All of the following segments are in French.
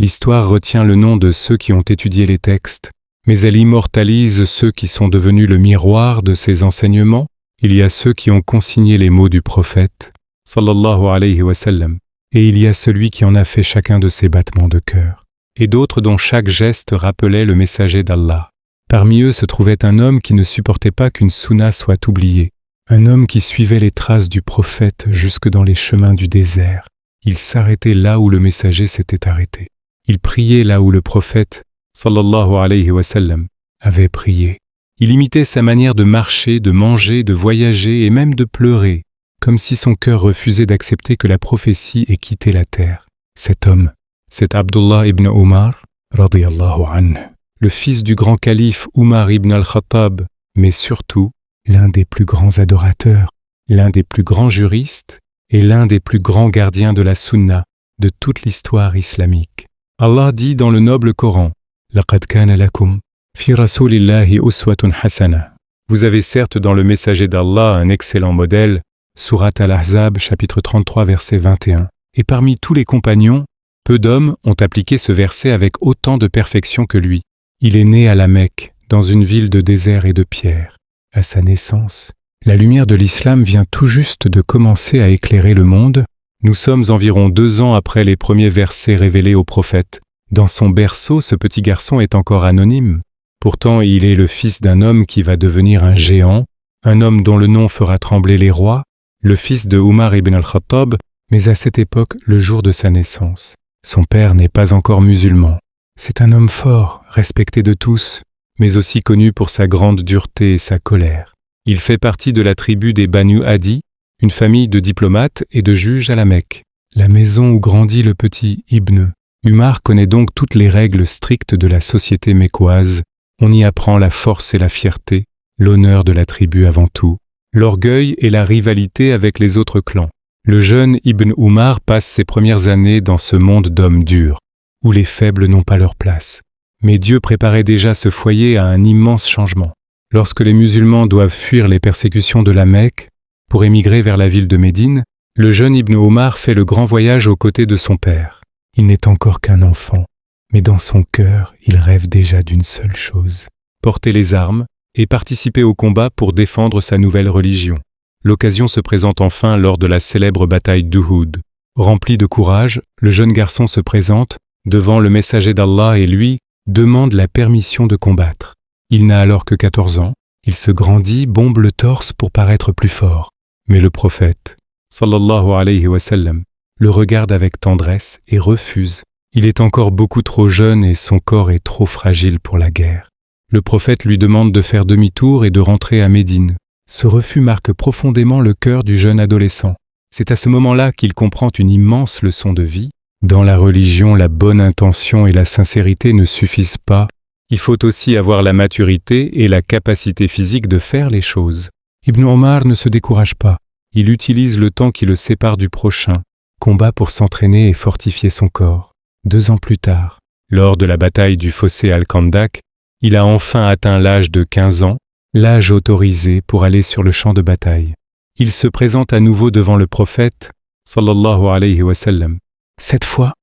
L'histoire retient le nom de ceux qui ont étudié les textes, mais elle immortalise ceux qui sont devenus le miroir de ses enseignements. Il y a ceux qui ont consigné les mots du prophète, sallallahu alayhi wa sallam, et il y a celui qui en a fait chacun de ses battements de cœur, et d'autres dont chaque geste rappelait le messager d'Allah. Parmi eux se trouvait un homme qui ne supportait pas qu'une sunna soit oubliée, un homme qui suivait les traces du prophète jusque dans les chemins du désert. Il s'arrêtait là où le messager s'était arrêté. Il priait là où le prophète, sallallahu alayhi wa sallam, avait prié. Il imitait sa manière de marcher, de manger, de voyager et même de pleurer, comme si son cœur refusait d'accepter que la prophétie ait quitté la terre. Cet homme, c'est Abdullah ibn Umar, radiyallahu anhu, le fils du grand calife Umar ibn al-Khattab, mais surtout l'un des plus grands adorateurs, l'un des plus grands juristes et l'un des plus grands gardiens de la sunna de toute l'histoire islamique. Allah dit dans le noble Coran, « Laqad kana lakum fi rasulillahi uswatun hasana » Vous avez certes dans le messager d'Allah un excellent modèle, Surat al-Ahzab, chapitre 33, verset 21. Et parmi tous les compagnons, peu d'hommes ont appliqué ce verset avec autant de perfection que lui. Il est né à la Mecque, dans une ville de désert et de pierre. À sa naissance, la lumière de l'islam vient tout juste de commencer à éclairer le monde. Nous sommes environ 2 ans après les premiers versets révélés au prophète. Dans son berceau, ce petit garçon est encore anonyme. Pourtant, il est le fils d'un homme qui va devenir un géant, un homme dont le nom fera trembler les rois, le fils de Umar ibn al-Khattab, mais à cette époque, le jour de sa naissance. Son père n'est pas encore musulman. C'est un homme fort, respecté de tous, mais aussi connu pour sa grande dureté et sa colère. Il fait partie de la tribu des Banu Adi, une famille de diplomates et de juges à la Mecque. La maison où grandit le petit Ibn Umar connaît donc toutes les règles strictes de la société mécoise. On y apprend la force et la fierté, l'honneur de la tribu avant tout, l'orgueil et la rivalité avec les autres clans. Le jeune Ibn Umar passe ses premières années dans ce monde d'hommes durs, où les faibles n'ont pas leur place. Mais Dieu préparait déjà ce foyer à un immense changement. Lorsque les musulmans doivent fuir les persécutions de la Mecque pour émigrer vers la ville de Médine, le jeune Ibn Umar fait le grand voyage aux côtés de son père. Il n'est encore qu'un enfant, mais dans son cœur, il rêve déjà d'une seule chose, porter les armes et participer au combat pour défendre sa nouvelle religion. L'occasion se présente enfin lors de la célèbre bataille d'Uhud. Rempli de courage, le jeune garçon se présente devant le messager d'Allah et lui demande la permission de combattre. Il n'a alors que 14 ans, il se grandit, bombe le torse pour paraître plus fort. Mais le prophète, sallallahu alayhi wa sallam, le regarde avec tendresse et refuse. Il est encore beaucoup trop jeune et son corps est trop fragile pour la guerre. Le prophète lui demande de faire demi-tour et de rentrer à Médine. Ce refus marque profondément le cœur du jeune adolescent. C'est à ce moment-là qu'il comprend une immense leçon de vie. Dans la religion, la bonne intention et la sincérité ne suffisent pas. Il faut aussi avoir la maturité et la capacité physique de faire les choses. Ibn Omar ne se décourage pas. Il utilise le temps qui le sépare du prochain, combat pour s'entraîner et fortifier son corps. 2 ans plus tard, lors de la bataille du fossé Al-Khandak, il a enfin atteint l'âge de 15 ans, l'âge autorisé pour aller sur le champ de bataille. Il se présente à nouveau devant le prophète, sallallahu alayhi wa sallam. Cette fois,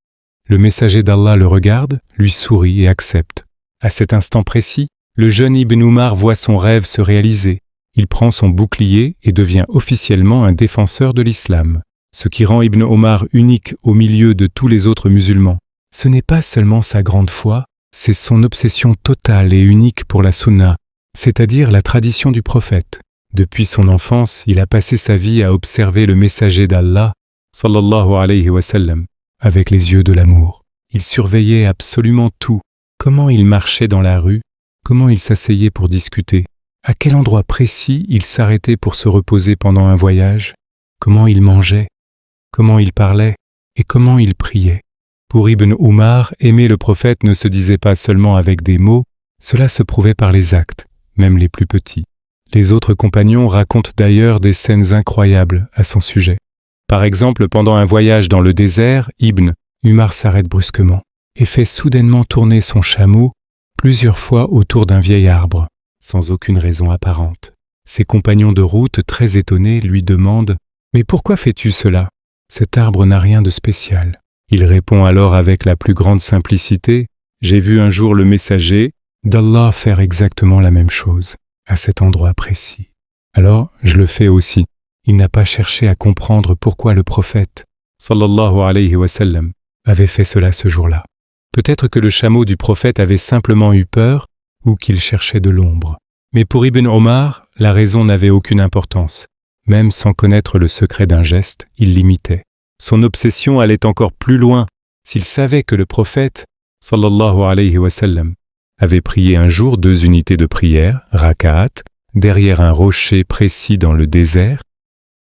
le messager d'Allah le regarde, lui sourit et accepte. À cet instant précis, le jeune Ibn Umar voit son rêve se réaliser. Il prend son bouclier et devient officiellement un défenseur de l'islam. Ce qui rend Ibn Omar unique au milieu de tous les autres musulmans, ce n'est pas seulement sa grande foi, c'est son obsession totale et unique pour la sunna, c'est-à-dire la tradition du prophète. Depuis son enfance, il a passé sa vie à observer le messager d'Allah, sallallahu alayhi wa sallam, avec les yeux de l'amour. Il surveillait absolument tout, comment il marchait dans la rue, comment il s'asseyait pour discuter, à quel endroit précis il s'arrêtait pour se reposer pendant un voyage, comment il mangeait, comment il parlait et comment il priait. Pour Ibn Umar, aimer le prophète ne se disait pas seulement avec des mots, cela se prouvait par les actes, même les plus petits. Les autres compagnons racontent d'ailleurs des scènes incroyables à son sujet. Par exemple, pendant un voyage dans le désert, Ibn Umar s'arrête brusquement et fait soudainement tourner son chameau plusieurs fois autour d'un vieil arbre, sans aucune raison apparente. Ses compagnons de route, très étonnés, lui demandent « Mais pourquoi fais-tu cela ? Cet arbre n'a rien de spécial. » Il répond alors avec la plus grande simplicité, « J'ai vu un jour le messager d'Allah faire exactement la même chose, à cet endroit précis. Alors, je le fais aussi. » Il n'a pas cherché à comprendre pourquoi le prophète, sallallahu alayhi wa sallam, avait fait cela ce jour-là. Peut-être que le chameau du prophète avait simplement eu peur ou qu'il cherchait de l'ombre. Mais pour Ibn Omar, la raison n'avait aucune importance. Même sans connaître le secret d'un geste, il l'imitait. Son obsession allait encore plus loin. S'il savait que le prophète, sallallahu alayhi wa sallam, avait prié un jour 2 unités de prière, raka'at, derrière un rocher précis dans le désert,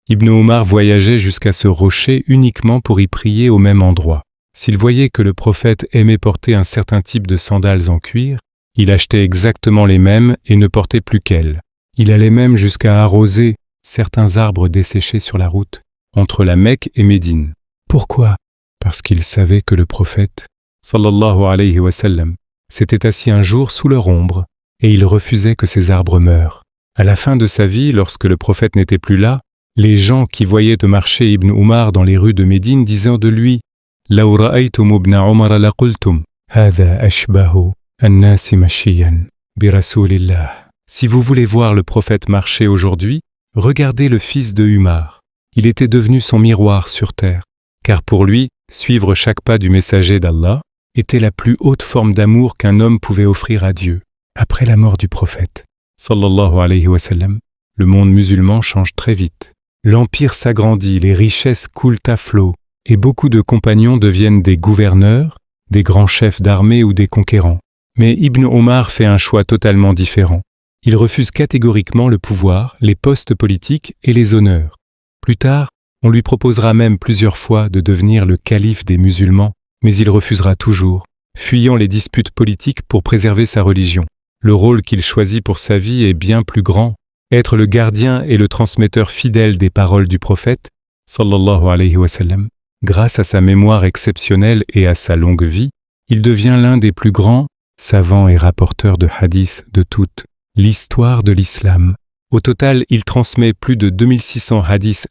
Ibn Omar voyageait jusqu'à ce rocher uniquement pour y prier au même endroit. S'il voyait que le prophète aimait porter un certain type de sandales en cuir, il achetait exactement les mêmes et ne portait plus qu'elles. Il allait même jusqu'à arroser certains arbres desséchés sur la route, entre la Mecque et Médine. Pourquoi? Parce qu'il savait que le prophète, sallallahu alayhi wa sallam, s'était assis un jour sous leur ombre, et il refusait que ces arbres meurent. À la fin de sa vie, lorsque le prophète n'était plus là, les gens qui voyaient de marcher Ibn Omar dans les rues de Médine disaient de lui « Law ra'aytum ibn Omar la qultum, hadha ashbahu an-nasi mashiyan bi rasulillah » Si vous voulez voir le prophète marcher aujourd'hui, regardez le fils de Umar. Il était devenu son miroir sur terre, car pour lui, suivre chaque pas du messager d'Allah était la plus haute forme d'amour qu'un homme pouvait offrir à Dieu. Après la mort du prophète, sallallahu alayhi wa sallam, le monde musulman change très vite. L'empire s'agrandit, les richesses coulent à flot, et beaucoup de compagnons deviennent des gouverneurs, des grands chefs d'armée ou des conquérants. Mais Ibn Omar fait un choix totalement différent. Il refuse catégoriquement le pouvoir, les postes politiques et les honneurs. Plus tard, on lui proposera même plusieurs fois de devenir le calife des musulmans, mais il refusera toujours, fuyant les disputes politiques pour préserver sa religion. Le rôle qu'il choisit pour sa vie est bien plus grand. Être le gardien et le transmetteur fidèle des paroles du prophète, sallallahu alayhi wa sallam, grâce à sa mémoire exceptionnelle et à sa longue vie, il devient l'un des plus grands savants et rapporteurs de hadith de toute l'histoire de l'islam. Au total, il transmet plus de 2600 hadiths.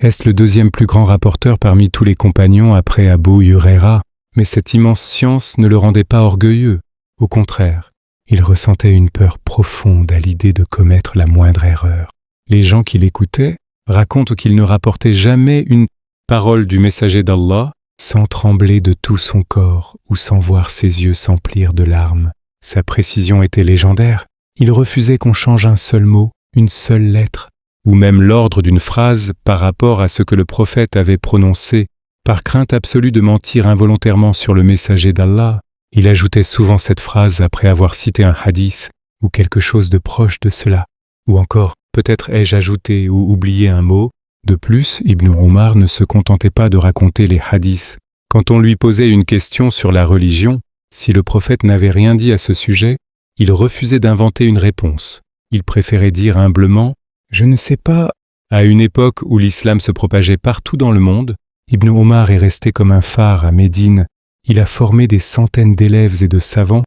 Est le deuxième plus grand rapporteur parmi tous les compagnons après Abu Huraira, mais cette immense science ne le rendait pas orgueilleux. Au contraire, il ressentait une peur profonde à l'idée de commettre la moindre erreur. Les gens qui l'écoutaient racontent qu'il ne rapportait jamais une parole du messager d'Allah sans trembler de tout son corps ou sans voir ses yeux s'emplir de larmes. Sa précision était légendaire. Il refusait qu'on change un seul mot, une seule lettre, ou même l'ordre d'une phrase par rapport à ce que le prophète avait prononcé, par crainte absolue de mentir involontairement sur le messager d'Allah. Il ajoutait souvent cette phrase après avoir cité un hadith ou quelque chose de proche de cela. Ou encore, peut-être ai-je ajouté ou oublié un mot. De plus, Ibn Omar ne se contentait pas de raconter les hadiths. Quand on lui posait une question sur la religion, si le prophète n'avait rien dit à ce sujet, il refusait d'inventer une réponse. Il préférait dire humblement « Je ne sais pas ». À une époque où l'islam se propageait partout dans le monde, Ibn Omar est resté comme un phare à Médine. Il a formé des centaines d'élèves et de savants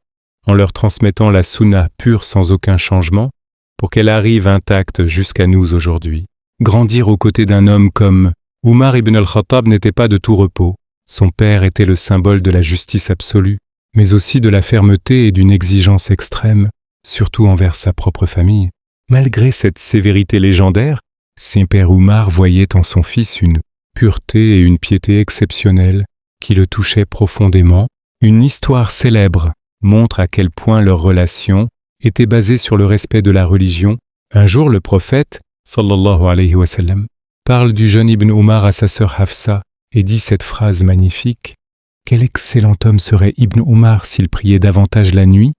en leur transmettant la sunna pure sans aucun changement pour qu'elle arrive intacte jusqu'à nous aujourd'hui. Grandir aux côtés d'un homme comme Umar ibn al-Khattab n'était pas de tout repos. Son père était le symbole de la justice absolue, mais aussi de la fermeté et d'une exigence extrême, surtout envers sa propre famille. Malgré cette sévérité légendaire, son père Umar voyait en son fils une pureté et une piété exceptionnelles qui le touchaient profondément. Une histoire célèbre montre à quel point leur relation était basée sur le respect de la religion. Un jour, le prophète, sallallahu alayhi wa sallam, parle du jeune Ibn Omar à sa sœur Hafsa et dit cette phrase magnifique « Quel excellent homme serait Ibn Omar s'il priait davantage la nuit ?»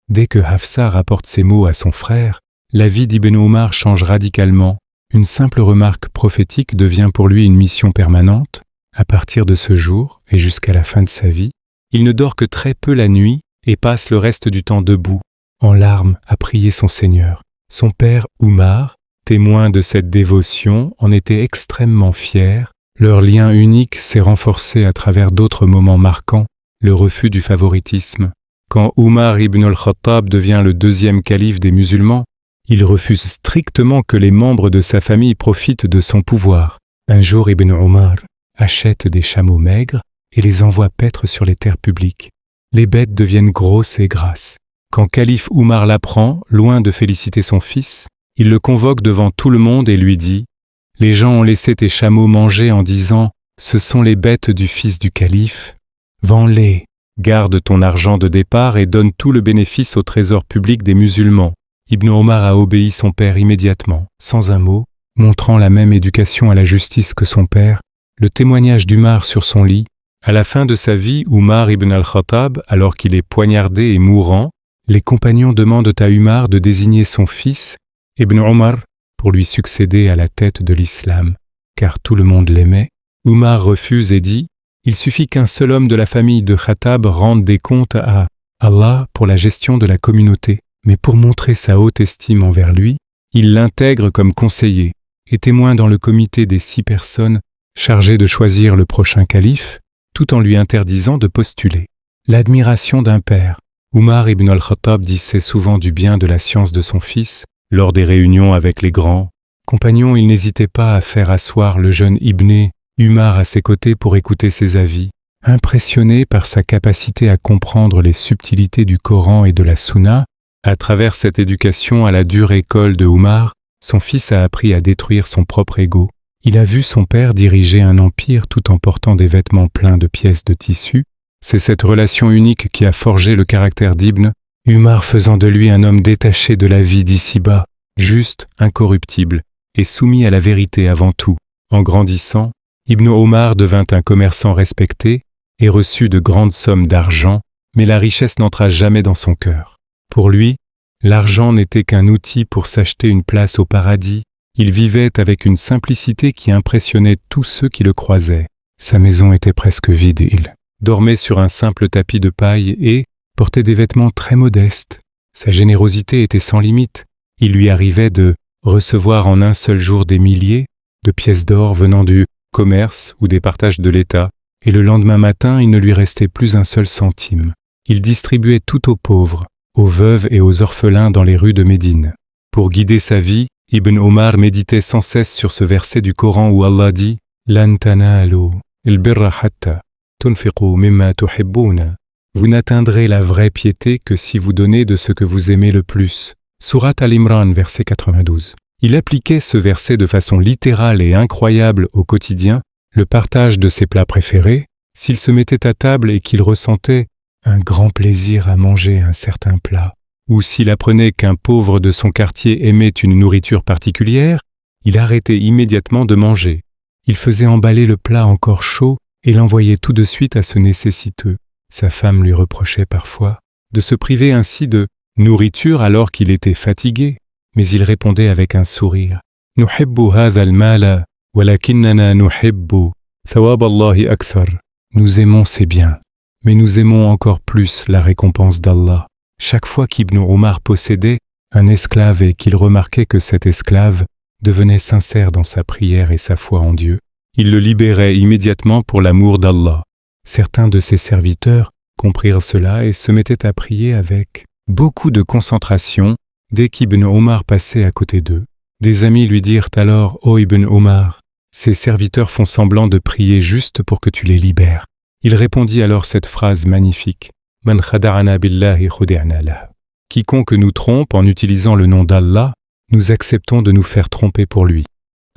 Dès que Hafsa rapporte ces mots à son frère, la vie d'Ibn Omar change radicalement. Une simple remarque prophétique devient pour lui une mission permanente. À partir de ce jour et jusqu'à la fin de sa vie, il ne dort que très peu la nuit et passe le reste du temps debout, en larmes, à prier son Seigneur. Son père Umar, témoin de cette dévotion, en était extrêmement fier. Leur lien unique s'est renforcé à travers d'autres moments marquants, le refus du favoritisme. Quand Umar ibn al-Khattab devient le deuxième calife des musulmans, il refuse strictement que les membres de sa famille profitent de son pouvoir. Un jour, Ibn Omar achète des chameaux maigres et les envoie paître sur les terres publiques. Les bêtes deviennent grosses et grasses. Quand calife Oumar l'apprend, loin de féliciter son fils, il le convoque devant tout le monde et lui dit « Les gens ont laissé tes chameaux manger en disant « Ce sont les bêtes du fils du calife. Vends-les, garde ton argent de départ et donne tout le bénéfice au trésor public des musulmans. » Ibn Omar a obéi son père immédiatement, sans un mot, montrant la même éducation à la justice que son père. Le témoignage d'Umar sur son lit. À la fin de sa vie, Umar ibn al-Khattab, alors qu'il est poignardé et mourant, les compagnons demandent à Umar de désigner son fils, Ibn Omar, pour lui succéder à la tête de l'islam, car tout le monde l'aimait. Umar refuse et dit « Il suffit qu'un seul homme de la famille de Khattab rende des comptes à Allah pour la gestion de la communauté, mais pour montrer sa haute estime envers lui, il l'intègre comme conseiller et témoin dans le comité des 6 personnes chargées de choisir le prochain calife, tout en lui interdisant de postuler. » L'admiration d'un père. Umar ibn al-Khattab disait souvent du bien de la science de son fils. Lors des réunions avec les grands compagnons, il n'hésitait pas à faire asseoir le jeune Ibn Umar à ses côtés pour écouter ses avis. Impressionné par sa capacité à comprendre les subtilités du Coran et de la Sunna, à travers cette éducation à la dure école de Umar, son fils a appris à détruire son propre ego. Il a vu son père diriger un empire tout en portant des vêtements pleins de pièces de tissu. C'est cette relation unique qui a forgé le caractère d'Ibn Umar, faisant de lui un homme détaché de la vie d'ici-bas, juste, incorruptible, et soumis à la vérité avant tout. En grandissant, Ibn Omar devint un commerçant respecté et reçut de grandes sommes d'argent, mais la richesse n'entra jamais dans son cœur. Pour lui, l'argent n'était qu'un outil pour s'acheter une place au paradis. Il vivait avec une simplicité qui impressionnait tous ceux qui le croisaient. Sa maison était presque vide, il dormait sur un simple tapis de paille et portait des vêtements très modestes. Sa générosité était sans limite. Il lui arrivait de recevoir en un seul jour des milliers de pièces d'or venant du commerce ou des partages de l'État, et le lendemain matin, il ne lui restait plus un seul centime. Il distribuait tout aux pauvres, aux veuves et aux orphelins dans les rues de Médine. Pour guider sa vie, Ibn Omar méditait sans cesse sur ce verset du Coran où Allah dit « Lan tanalu al-birra hatta tunfiqu mimma tuhibbuna » Vous n'atteindrez la vraie piété que si vous donnez de ce que vous aimez le plus. Sourate Al-Imran, verset 92. Il appliquait ce verset de façon littérale et incroyable au quotidien, le partage de ses plats préférés, s'il se mettait à table et qu'il ressentait un grand plaisir à manger un certain plat, ou s'il apprenait qu'un pauvre de son quartier aimait une nourriture particulière, il arrêtait immédiatement de manger. Il faisait emballer le plat encore chaud et l'envoyait tout de suite à ce nécessiteux. Sa femme lui reprochait parfois de se priver ainsi de nourriture alors qu'il était fatigué, mais il répondait avec un sourire « Nuhibbu hadha al-mala, walakinnana nuhibbu thawab Allahi akthar » Nous aimons ces biens, mais nous aimons encore plus la récompense d'Allah. Chaque fois qu'Ibn Omar possédait un esclave et qu'il remarquait que cet esclave devenait sincère dans sa prière et sa foi en Dieu, il le libérait immédiatement pour l'amour d'Allah. Certains de ses serviteurs comprirent cela et se mettaient à prier avec beaucoup de concentration dès qu'Ibn Omar passait à côté d'eux. Des amis lui dirent alors « Ô Ibn Omar, ces serviteurs font semblant de prier juste pour que tu les libères. » Il répondit alors cette phrase magnifique « Man khada'ana billahi khudi'na lah » Quiconque nous trompe en utilisant le nom d'Allah, nous acceptons de nous faire tromper pour lui.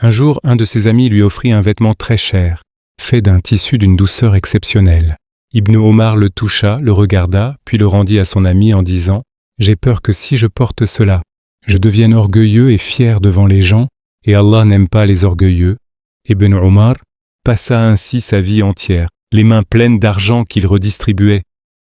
Un jour, un de ses amis lui offrit un vêtement très cher, fait d'un tissu d'une douceur exceptionnelle. Ibn Omar le toucha, le regarda, puis le rendit à son ami en disant « J'ai peur que si je porte cela, je devienne orgueilleux et fier devant les gens, et Allah n'aime pas les orgueilleux. » Ibn Omar passa ainsi sa vie entière, les mains pleines d'argent qu'il redistribuait,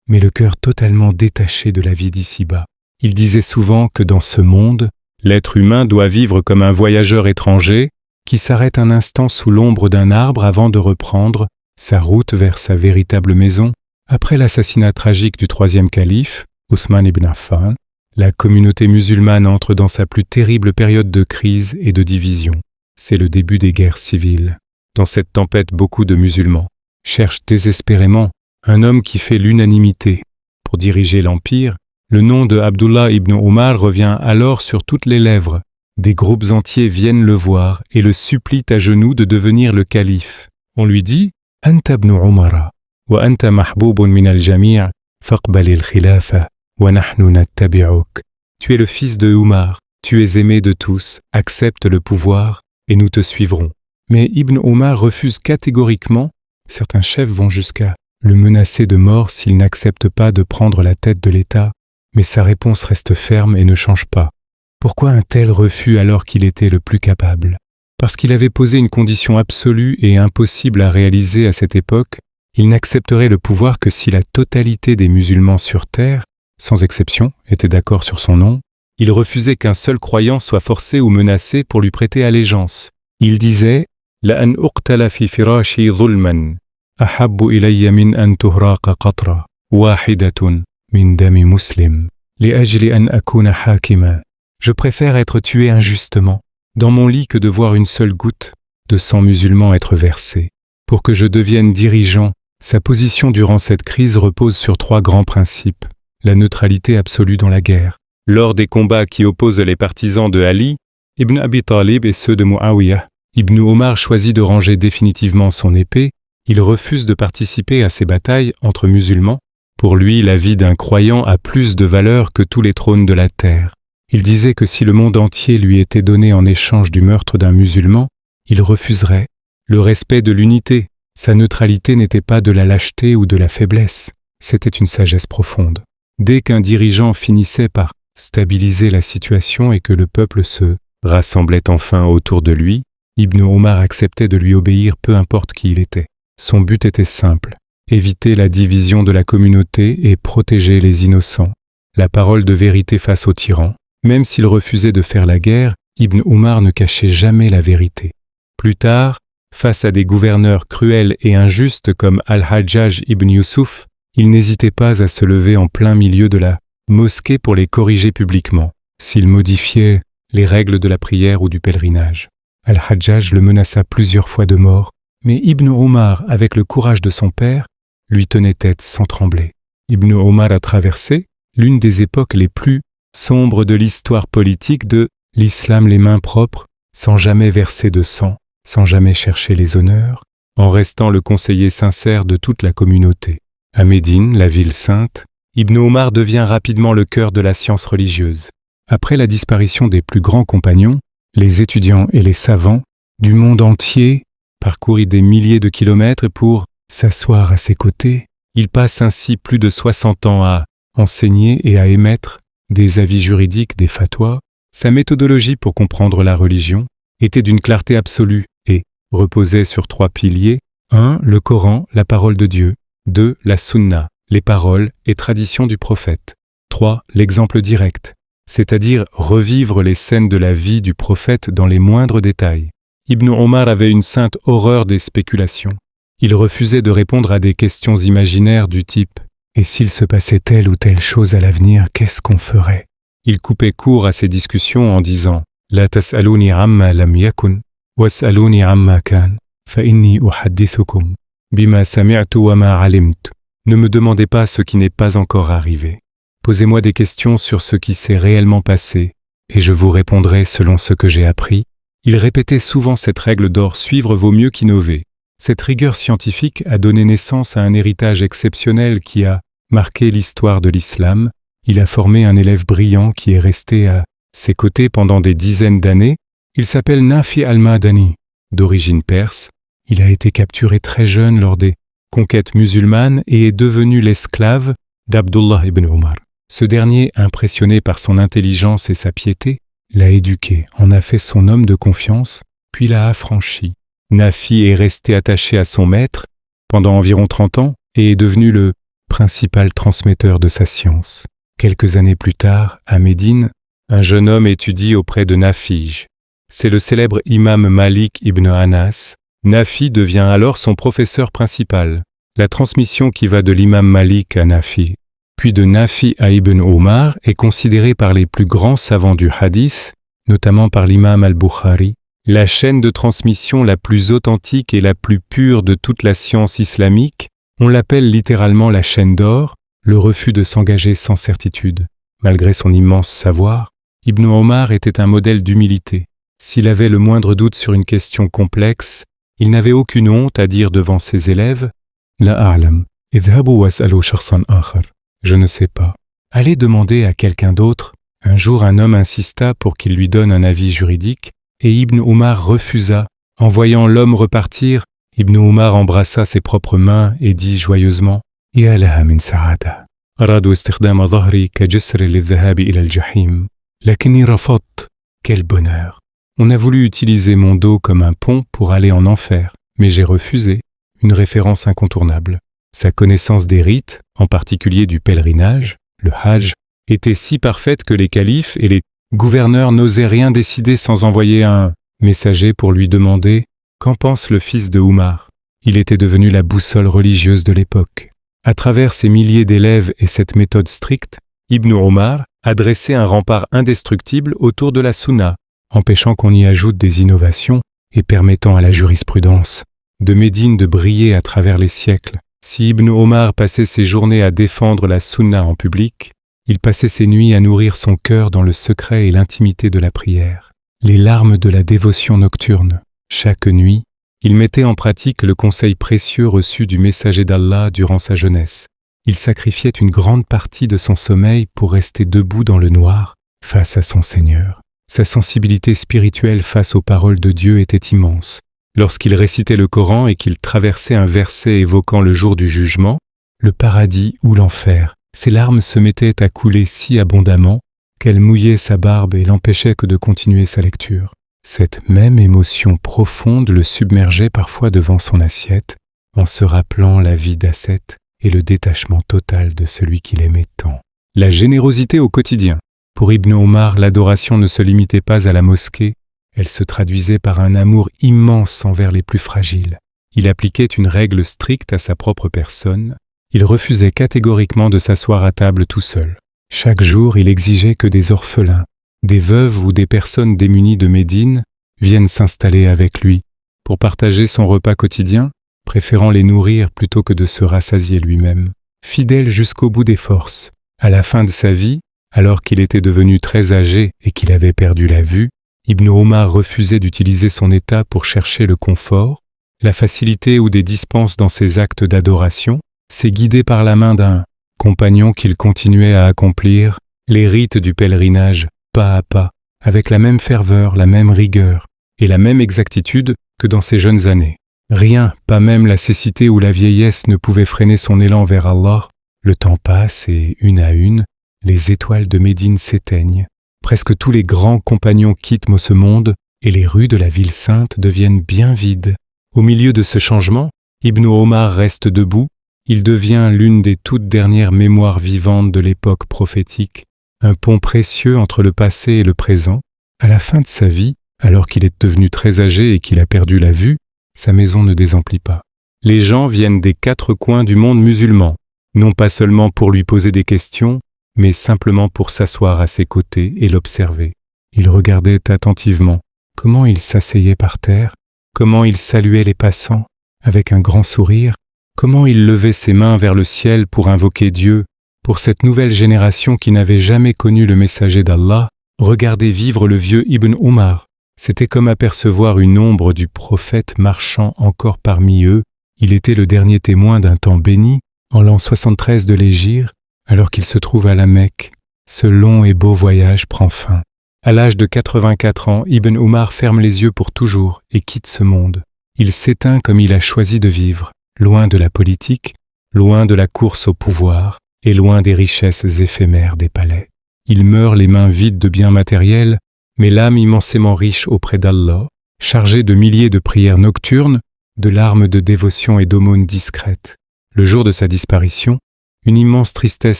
mais le cœur totalement détaché de la vie d'ici-bas. Il disait souvent que dans ce monde, l'être humain doit vivre comme un voyageur étranger qui s'arrête un instant sous l'ombre d'un arbre avant de reprendre sa route vers sa véritable maison. Après l'assassinat tragique du 3e calife, Othman ibn Affan, la communauté musulmane entre dans sa plus terrible période de crise et de division. C'est le début des guerres civiles. Dans cette tempête, beaucoup de musulmans cherchent désespérément un homme qui fait l'unanimité. Pour diriger l'empire, le nom de Abdullah ibn Omar revient alors sur toutes les lèvres. Des groupes entiers viennent le voir et le supplient à genoux de devenir le calife. On lui dit « Anta ibn Omara, وأنت محبوب من الجميع فاقبل الخلافة ونحن نتبعك. Tu es le fils de Umar, tu es aimé de tous, accepte le pouvoir et nous te suivrons. Mais Ibn Omar refuse catégoriquement, certains chefs vont jusqu'à le menacer de mort s'il n'accepte pas de prendre la tête de l'État, mais sa réponse reste ferme et ne change pas. Pourquoi un tel refus alors qu'il était le plus capable? Parce qu'il avait posé une condition absolue et impossible à réaliser à cette époque, il n'accepterait le pouvoir que si la totalité des musulmans sur terre, sans exception, étaient d'accord sur son nom. Il refusait qu'un seul croyant soit forcé ou menacé pour lui prêter allégeance. Il disait « لأن أقتل في فراشي ظلما أحب إلي من أن تهراق قطرة واحدة من دم مسلم لأجل أن أكون حاكما » Je préfère être tué injustement dans mon lit que de voir une seule goutte de sang musulman être versée. Pour que je devienne dirigeant, sa position durant cette crise repose sur 3 grands principes. La neutralité absolue dans la guerre. Lors des combats qui opposent les partisans de Ali, Ibn Abi Talib et ceux de Muawiyah, Ibn Omar choisit de ranger définitivement son épée. Il refuse de participer à ces batailles entre musulmans. Pour lui, la vie d'un croyant a plus de valeur que tous les trônes de la terre. Il disait que si le monde entier lui était donné en échange du meurtre d'un musulman, il refuserait. Le respect de l'unité, sa neutralité n'était pas de la lâcheté ou de la faiblesse, c'était une sagesse profonde. Dès qu'un dirigeant finissait par stabiliser la situation et que le peuple se rassemblait enfin autour de lui, Ibn Omar acceptait de lui obéir peu importe qui il était. Son but était simple, éviter la division de la communauté et protéger les innocents. La parole de vérité face aux tyrans. Même s'il refusait de faire la guerre, Ibn Omar ne cachait jamais la vérité. Plus tard, face à des gouverneurs cruels et injustes comme Al-Hajjaj ibn Yusuf, il n'hésitait pas à se lever en plein milieu de la mosquée pour les corriger publiquement, s'il modifiait les règles de la prière ou du pèlerinage. Al-Hajjaj le menaça plusieurs fois de mort, mais Ibn Omar, avec le courage de son père, lui tenait tête sans trembler. Ibn Omar a traversé l'une des époques les plus sombres de l'histoire politique de l'islam les mains propres, sans jamais verser de sang, sans jamais chercher les honneurs, en restant le conseiller sincère de toute la communauté. À Médine, la ville sainte, Ibn Omar devient rapidement le cœur de la science religieuse. Après la disparition des plus grands compagnons, les étudiants et les savants du monde entier parcourent des milliers de kilomètres pour s'asseoir à ses côtés. Il passe ainsi plus de 60 ans à enseigner et à émettre des avis juridiques, des fatwas. Sa méthodologie pour comprendre la religion était d'une clarté absolue et reposait sur 3 piliers. 1. Le Coran, la parole de Dieu. 2. La Sunna, les paroles et traditions du prophète. 3. L'exemple direct, c'est-à-dire revivre les scènes de la vie du prophète dans les moindres détails. Ibn Omar avait une sainte horreur des spéculations. Il refusait de répondre à des questions imaginaires du type « Et s'il se passait telle ou telle chose à l'avenir, qu'est-ce qu'on ferait ?» Il coupait court à ces discussions en disant « La tas'alouni amma lam yakun, was'alouni amma kan, fa inni uhaddithukum, bima sami'tu wa ma alimtu. » Ne me demandez pas ce qui n'est pas encore arrivé. Posez-moi des questions sur ce qui s'est réellement passé, et je vous répondrai selon ce que j'ai appris. Il répétait souvent cette règle d'or « suivre vaut mieux qu'innover ». Cette rigueur scientifique a donné naissance à un héritage exceptionnel qui a marqué l'histoire de l'islam. Il a formé un élève brillant qui est resté à ses côtés pendant des dizaines d'années. Il s'appelle Nafi al-Madani, d'origine perse. Il a été capturé très jeune lors des conquêtes musulmanes et est devenu l'esclave d'Abdullah ibn Omar. Ce dernier, impressionné par son intelligence et sa piété, l'a éduqué, en a fait son homme de confiance, puis l'a affranchi. Nafi est resté attaché à son maître pendant environ 30 ans et est devenu le principal transmetteur de sa science. Quelques années plus tard, à Médine, un jeune homme étudie auprès de Nafi. C'est le célèbre imam Malik ibn Anas. Nafi devient alors son professeur principal. La transmission qui va de l'imam Malik à Nafi, puis de Nafi à Ibn Omar, est considérée par les plus grands savants du hadith, notamment par l'imam al-Bukhari, la chaîne de transmission la plus authentique et la plus pure de toute la science islamique. On l'appelle littéralement la chaîne d'or, le refus de s'engager sans certitude. Malgré son immense savoir, Ibn Omar était un modèle d'humilité. S'il avait le moindre doute sur une question complexe, il n'avait aucune honte à dire devant ses élèves « La a'lam ». اذهبوا واسألوا شخصا آخر. Je ne sais pas. Allez demander à quelqu'un d'autre. Un jour, un homme insista pour qu'il lui donne un avis juridique, et Ibn Omar refusa. En voyant l'homme repartir, Ibn Omar embrassa ses propres mains et dit joyeusement: يا لها من سعادة. أرادوا استخدام ظهري كجسر للذهاب إلى الجحيم. لكني رفضت. Quel bonheur! On a voulu utiliser mon dos comme un pont pour aller en enfer, mais j'ai refusé. Une référence incontournable. Sa connaissance des rites, en particulier du pèlerinage, le Hajj, était si parfaite que les califes et les gouverneurs n'osaient rien décider sans envoyer un messager pour lui demander « Qu'en pense le fils de Omar ?» Il était devenu la boussole religieuse de l'époque. À travers ces milliers d'élèves et cette méthode stricte, Ibn Omar a dressé un rempart indestructible autour de la Sunna, empêchant qu'on y ajoute des innovations et permettant à la jurisprudence de Médine de briller à travers les siècles. Si Ibn Omar passait ses journées à défendre la Sunna en public, il passait ses nuits à nourrir son cœur dans le secret et l'intimité de la prière, les larmes de la dévotion nocturne. Chaque nuit, il mettait en pratique le conseil précieux reçu du messager d'Allah durant sa jeunesse. Il sacrifiait une grande partie de son sommeil pour rester debout dans le noir, face à son Seigneur. Sa sensibilité spirituelle face aux paroles de Dieu était immense. Lorsqu'il récitait le Coran et qu'il traversait un verset évoquant le jour du jugement, le paradis ou l'enfer, ses larmes se mettaient à couler si abondamment qu'elles mouillaient sa barbe et l'empêchaient que de continuer sa lecture. Cette même émotion profonde le submergeait parfois devant son assiette, en se rappelant la vie d'ascète et le détachement total de celui qu'il aimait tant. La générosité au quotidien. Pour Ibn Omar, l'adoration ne se limitait pas à la mosquée, elle se traduisait par un amour immense envers les plus fragiles. Il appliquait une règle stricte à sa propre personne, il refusait catégoriquement de s'asseoir à table tout seul. Chaque jour, il exigeait que des orphelins, des veuves ou des personnes démunies de Médine viennent s'installer avec lui pour partager son repas quotidien, préférant les nourrir plutôt que de se rassasier lui-même. Fidèle jusqu'au bout des forces, à la fin de sa vie, alors qu'il était devenu très âgé et qu'il avait perdu la vue, Ibn Omar refusait d'utiliser son état pour chercher le confort, la facilité ou des dispenses dans ses actes d'adoration. C'est guidé par la main d'un compagnon qu'il continuait à accomplir les rites du pèlerinage, pas à pas, avec la même ferveur, la même rigueur et la même exactitude que dans ses jeunes années. Rien, pas même la cécité ou la vieillesse ne pouvait freiner son élan vers Allah. Le temps passe et, une à une, les étoiles de Médine s'éteignent. Presque tous les grands compagnons quittent ce monde et les rues de la ville sainte deviennent bien vides. Au milieu de ce changement, Ibn Omar reste debout. Il devient l'une des toutes dernières mémoires vivantes de l'époque prophétique, un pont précieux entre le passé et le présent. À la fin de sa vie, alors qu'il est devenu très âgé et qu'il a perdu la vue, sa maison ne désemplit pas. Les gens viennent des 4 coins du monde musulman, non pas seulement pour lui poser des questions, mais simplement pour s'asseoir à ses côtés et l'observer. Il regardait attentivement comment il s'asseyait par terre, comment il saluait les passants avec un grand sourire, comment il levait ses mains vers le ciel pour invoquer Dieu. Pour cette nouvelle génération qui n'avait jamais connu le messager d'Allah, regarder vivre le vieux Ibn Omar. C'était comme apercevoir une ombre du prophète marchant encore parmi eux. Il était le dernier témoin d'un temps béni, en l'an 73 de l'Hégire, alors qu'il se trouve à la Mecque. Ce long et beau voyage prend fin. À l'âge de 84 ans, Ibn Omar ferme les yeux pour toujours et quitte ce monde. Il s'éteint comme il a choisi de vivre, loin de la politique, loin de la course au pouvoir et loin des richesses éphémères des palais. Il meurt les mains vides de biens matériels, mais l'âme immensément riche auprès d'Allah, chargée de milliers de prières nocturnes, de larmes de dévotion et d'aumônes discrètes. Le jour de sa disparition, une immense tristesse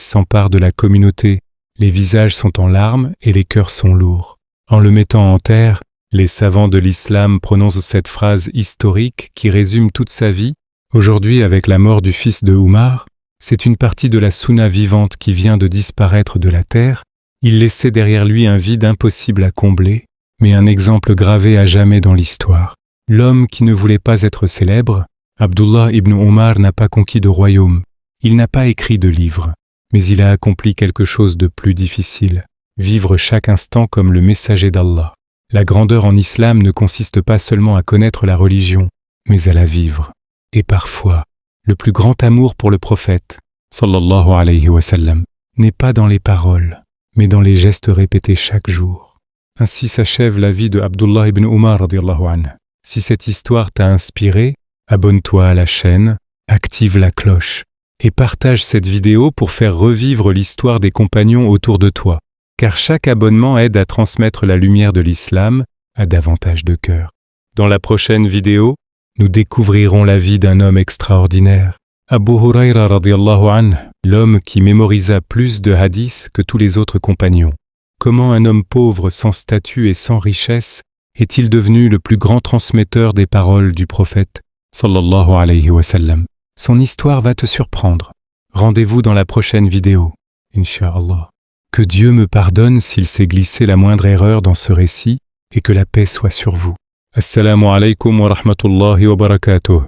s'empare de la communauté, les visages sont en larmes et les cœurs sont lourds. En le mettant en terre, les savants de l'islam prononcent cette phrase historique qui résume toute sa vie. Aujourd'hui, avec la mort du fils de Omar, c'est une partie de la Sunna vivante qui vient de disparaître de la terre. Il laissait derrière lui un vide impossible à combler, mais un exemple gravé à jamais dans l'histoire. L'homme qui ne voulait pas être célèbre, Abdullah ibn Omar n'a pas conquis de royaume. Il n'a pas écrit de livre, mais il a accompli quelque chose de plus difficile, vivre chaque instant comme le messager d'Allah. La grandeur en islam ne consiste pas seulement à connaître la religion, mais à la vivre. Et parfois, Le plus grand amour pour le prophète, sallallahu alayhi wa sallam, n'est pas dans les paroles, mais dans les gestes répétés chaque jour. Ainsi s'achève la vie de Abdullah ibn Umar radiyallahu anhu. Si cette histoire t'a inspiré, abonne-toi à la chaîne, active la cloche et partage cette vidéo pour faire revivre l'histoire des compagnons autour de toi, car chaque abonnement aide à transmettre la lumière de l'islam à davantage de cœurs. Dans la prochaine vidéo, nous découvrirons la vie d'un homme extraordinaire, Abu Hurayra radiyallahu anhu, l'homme qui mémorisa plus de hadiths que tous les autres compagnons. Comment un homme pauvre, sans statut et sans richesse, est-il devenu le plus grand transmetteur des paroles du prophète, sallallahu alayhi wa sallam? Son histoire va te surprendre. Rendez-vous dans la prochaine vidéo, Inch'Allah. Que Dieu me pardonne s'il s'est glissé la moindre erreur dans ce récit et que la paix soit sur vous. Assalamu alaikum wa rahmatullahi wa barakatuh.